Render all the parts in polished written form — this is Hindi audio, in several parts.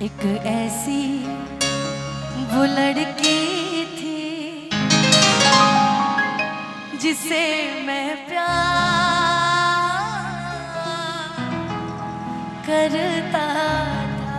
एक ऐसी वो लड़की थी जिसे मैं प्यार करता था।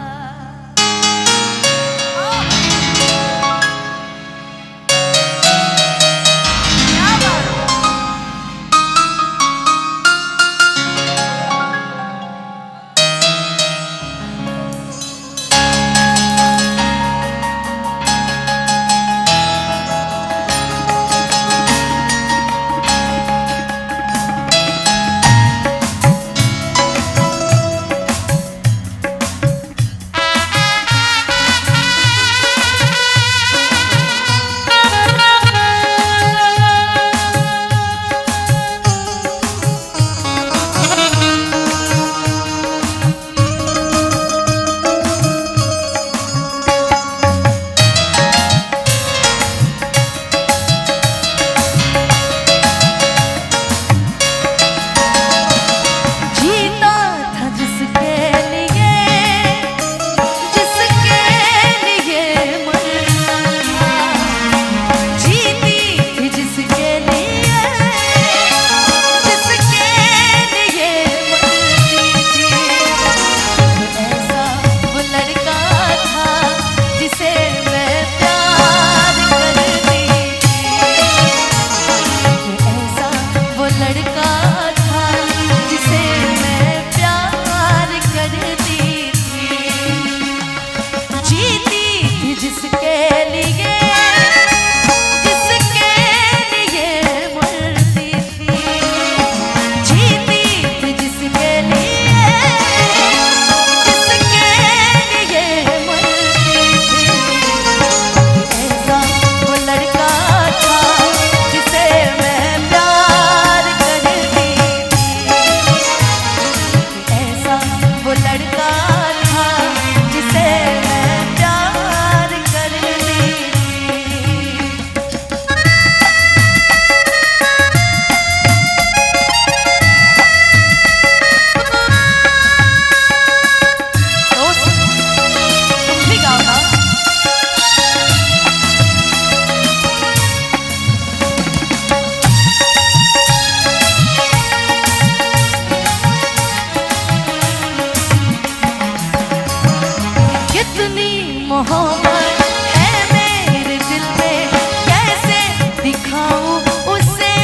मोहब्बत है मेरे दिल में, कैसे दिखाऊं उसे,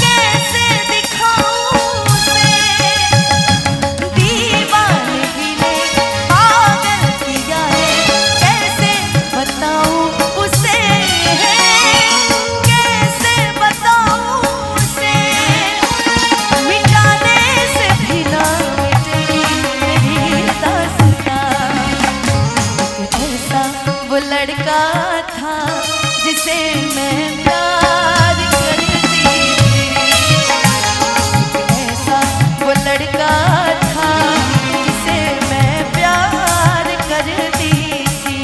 कैसे दिखाऊं उसे। दीवानगी ने पागल किया है, कैसे बताऊं उसे, कैसे बताऊं उसे। मिटाने से भी ना मिटेगी मेरी दास्तां। ऐसा वो लड़का था जिसे मैं प्यार करती थी। ऐसा वो लड़का था जिसे मैं प्यार करती थी।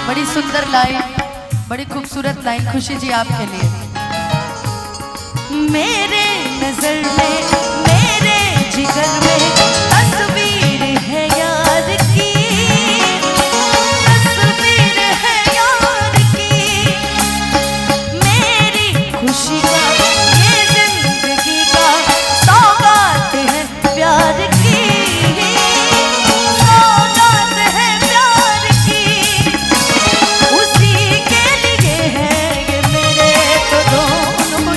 बड़ी सुंदर लाइन, बड़ी खूबसूरत लाइन खुशी जी आपके लिए। मेरे नजर में, मेरे जिगर में तस्वीर है यार की, तस्वीर है यार की। मेरी खुशी का, ये जिंदगी का सौगात है प्यार की, सौगात है प्यार की। उसी के लिए है ये मेरे तो दोनों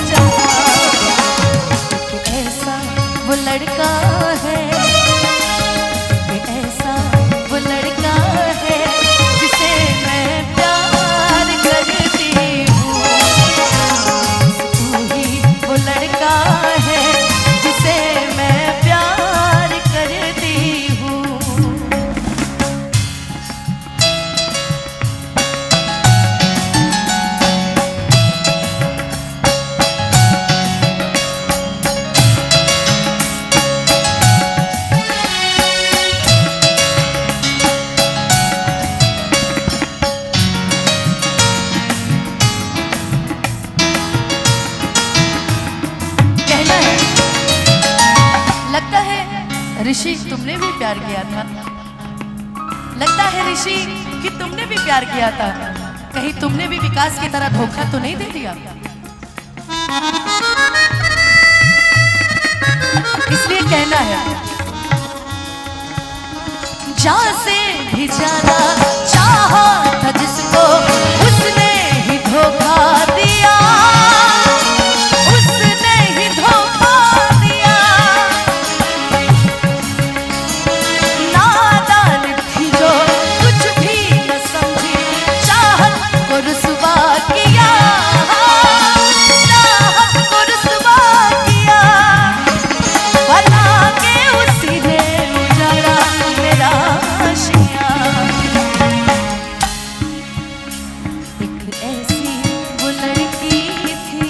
ऋषि तुमने भी प्यार किया था, लगता है ऋषि कि तुमने भी प्यार किया था, कहीं तुमने भी विकास की तरह धोखा तो नहीं दे दिया। इसलिए कहना है, जहां से भी जाना चाहा था जिसको उसने ही धोखा दिया, उसने ही धोखा दिया। नादान थी जो कुछ भी न समझी, चाहत को रुसवा किया, चाहत को रुसवा किया। बना के उसी ने उजाड़ा मेरा आशिया। एक ऐसी वो लड़की थी,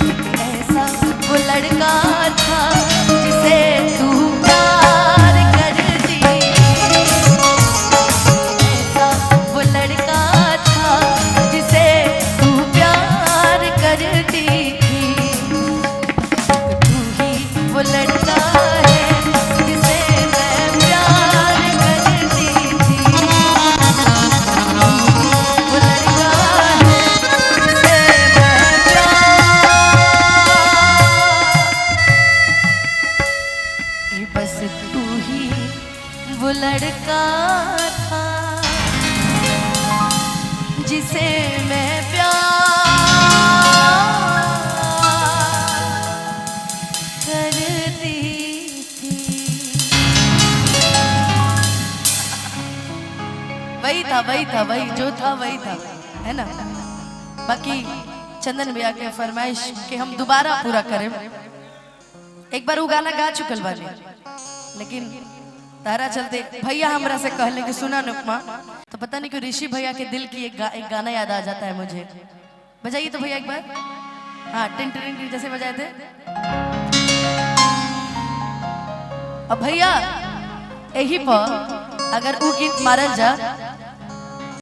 एक ऐसा वो लड़का था जिसे तू प्यार करती, ऐसा वो लड़का था जिसे तू प्यार करती थी। तू ही वो लड़का है जिसे मैं प्यार करती थी, वो लड़का है जिसे मैं प्यार। ये बस तू ही वो लड़का था जिसे मैं प्यार करती थी। वही था, वही था, वही जो था वही था, है ना। बाकी चंदन भैया के फरमाइश के हम दोबारा पूरा करें। एक बार वो गाना गा चुकल बानी, लेकिन तारा चलते भैया हमरा से कहले कि सुना नुकमा, तो पता नहीं क्यों ऋषि भैया के दिल की एक गाना याद आ जाता है मुझे। बजाइए तो भैया एक बार। हाँ, टिन टिन टिन जैसे बजाए थे। अब भैया यही पर अगर वो गीत मारल जा